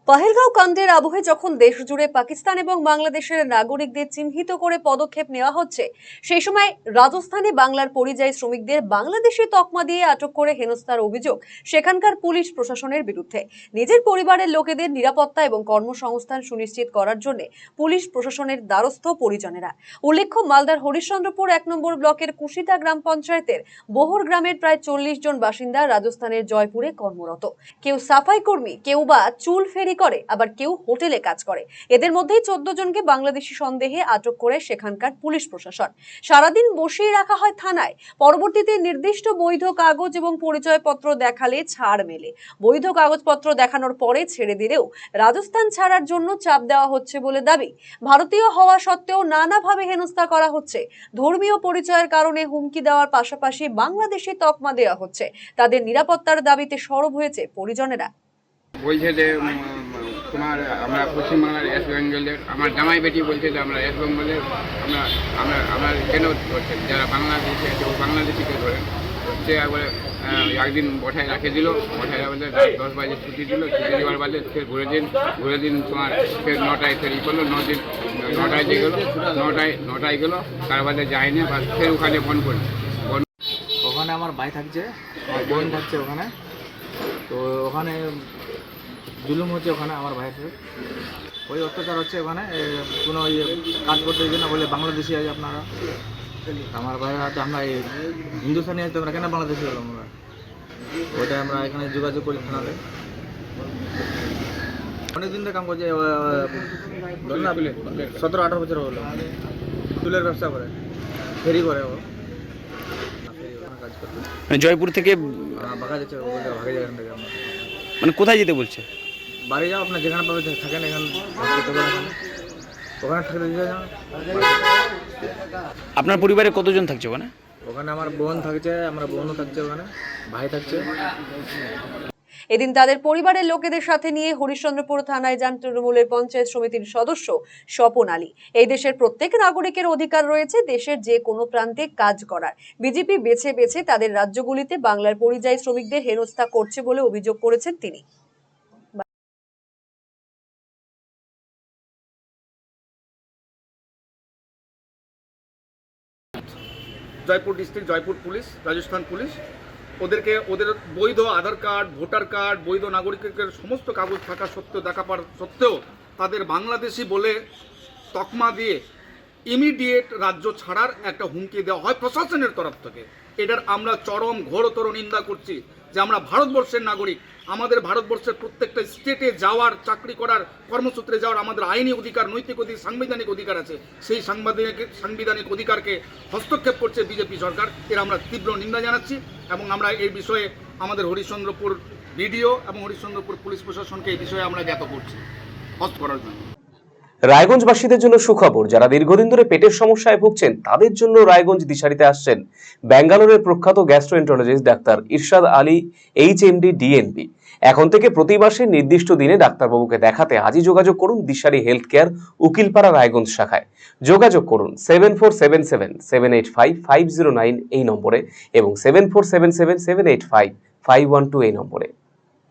পহেলগাঁও কাণ্ডের আবহে যখন দেশ জুড়ে পাকিস্তান এবং বাংলাদেশের নাগরিকদের চিহ্নিত করে পদক্ষেপ নেওয়া হচ্ছে, সেই সময় রাজস্থানে বাংলার পরিযায়ী শ্রমিকদের বাংলাদেশি তকমা দিয়ে আটক করে হেনস্থার অভিযোগ সেখানকার পুলিশ প্রশাসনের বিরুদ্ধে। নিজের পরিবারের লোকেদের নিরাপত্তা এবং কর্মসংস্থান সুনিশ্চিত করার জন্য পুলিশ প্রশাসনের দ্বারস্থ পরিজনেরা। উল্লেখ্য, মালদার হরিশ্চন্দ্রপুর 1 নম্বর ব্লকের কুশিতা গ্রাম পঞ্চায়েতের বহর গ্রামের প্রায় 40 জন বাসিন্দা রাজস্থানের জয়পুরে কর্মরত। কেউ সাফাই কর্মী, কেউ বা চুল ফেরি করে, আবার কেউ হোটেলে কাজ করে। এদের মধ্যেই 14 জনকে বাংলাদেশি সন্দেহে আটক করে সেখানকার পুলিশ প্রশাসন। সারাদিন বসিয়ে রাখা হয় থানায়। পরবর্তীতে নির্দিষ্ট বৈধ কাগজ এবং পরিচয়পত্র দেখালে ছাড় মেলে। বৈধ কাগজপত্র দেখানোর পরে ছেড়ে দিলেও রাজস্থান ছাড়ার জন্য চাপ দেওয়া হচ্ছে বলে দাবি। ভারতীয় হওয়া সত্ত্বেও নানাভাবে হেনস্থা করা হচ্ছে। ধর্মীয় পরিচয়ের কারণে হুমকি দেওয়ার পাশাপাশি বাংলাদেশি তকমা দেওয়া হচ্ছে। তাদের নিরাপত্তার দাবিতে সরব হয়েছে পরিজনেরা। বলছে যে তোমার আমরা পশ্চিমবাংলার ওয়েস্ট বেঙ্গলের, আমার জামাই বেটি বলছে যে আমরা ওয়েস্ট বেঙ্গলের, আমরা কেন ধরছেন, যারা বাংলাদেশে কেউ বাংলাদেশিকে ধরেন হচ্ছে। একবারে একদিন বসায় রাখে দিল, বসায় রাখলে 10 বাজে ছুটি দিল, ছুটি দেওয়ার বাদে ফের ঘুরে দিন তোমার ফের 9টায় ফের করলো, 9টায় যে গেলো, 9টায় গেলো, তার বাদে যায়নি, বা ফের ওখানে ফোন করলো। ওখানে আমার ভাই থাকছে, আমার বোন থাকছে ওখানে, তো ওখানে জুলুম হচ্ছে ওখানে আমার ভাইয়ের, ওই অত্যাচার হচ্ছে ওখানে। কোনো কাজ করতে দিচ্ছে না, বলে বাংলাদেশি আছে আপনারা। আমার ভাইয়ের হাতে আমরা হিন্দুস্তানি আছে, আমরা কেন বাংলাদেশি হলাম আমরা? ওইটা আমরা এখানে যোগাযোগ করি থানাতে। অনেকদিন ধরে কাম করছে, 17-18 বছর হলো। চুলের ব্যবসা করে, ফেরি করে ও কাজ করতে। মানে জয়পুর থেকে ভাগা যাচ্ছে, ভাগে যাবেন থেকে আমরা। মানে কোথায় যেতে বলছে? বাড়ি যাও, আপনার যেখানে পাবে থাকেন, এখানে ওখানে থাকতে দিয়ে যান। আপনার পরিবারে কতজন থাকছে ওখানে? ওখানে আমার বোন থাকছে, আমার বোনও থাকছে, ওখানে ভাই থাকছে। এদিন তাদের পরিবারের লোকেদের সাথে নিয়ে হরিশ্চন্দ্রপুর থানায় যান তৃণমূলের পঞ্চায়েত সমিতির সদস্য স্বপন আলী। এই দেশের প্রত্যেক নাগরিকের অধিকার রয়েছে দেশের যে কোনো প্রান্তে কাজ করার। বিজেপি বেছে বেছে তাদের রাজ্যগুলিতে বাংলার পরিযায়ী শ্রমিকদের হেনস্থা করছে বলে অভিযোগ করেছেন তিনি। Jaipur district, Jaipur police, Rajasthan police ওদের বৈধ আধার কার্ড, ভোটার কার্ড, বৈধ নাগরিকের সমস্ত কাগজ থাকা সত্ত্বেও, দেখা পাওয়ার সত্ত্বেও তাদের বাংলাদেশি বলে তকমা দিয়ে ইমিডিয়েট রাজ্য ছাড়ার একটা হুমকি দেওয়া হয় প্রশাসনের তরফ থেকে। এটার আমরা চরম ঘোরতর নিন্দা করছি যে আমরা ভারতবর্ষের নাগরিক, আমাদের ভারতবর্ষের প্রত্যেকটা স্টেটে যাওয়ার, চাকরি করার, কর্মসূত্রে যাওয়ার আমাদের আইনি অধিকার, নৈতিক অধিকার, সাংবিধানিক অধিকার আছে। সেই সাংবিধানিক অধিকারকে হস্তক্ষেপ করছে বিজেপি সরকার। এর আমরা তীব্র নিন্দা জানাচ্ছি এবং আমরা এই বিষয়ে আমাদের হরিশ্চন্দ্রপুর বিডিও এবং হরিশ্চন্দ্রপুর পুলিশ প্রশাসনকে এই বিষয়ে আমরা জ্ঞাত করছি হস্ত করার জন্য। রায়গঞ্জবাসীদের জন্য সুখবর, যারা দীর্ঘদিন ধরে পেটের সমস্যায় ভুগছেন তাদের জন্য রায়গঞ্জ দিশারিতে আসছেন ব্যাঙ্গালোরের প্রখ্যাত গ্যাস্ট্রোএন্টারোলজিস্ট ডাক্তার ইরশাদ আলী, HMD, DNB। এখন থেকে প্রতি মাসে নির্দিষ্ট দিনে ডাক্তারবাবুকে দেখাতে আজই যোগাযোগ করুন দিশারি হেলথ কেয়ার, উকিলপাড়া, রায়গঞ্জ শাখায়। যোগাযোগ করুন 7477785509 এই নম্বরে এবং 7477785512 এই নম্বরে।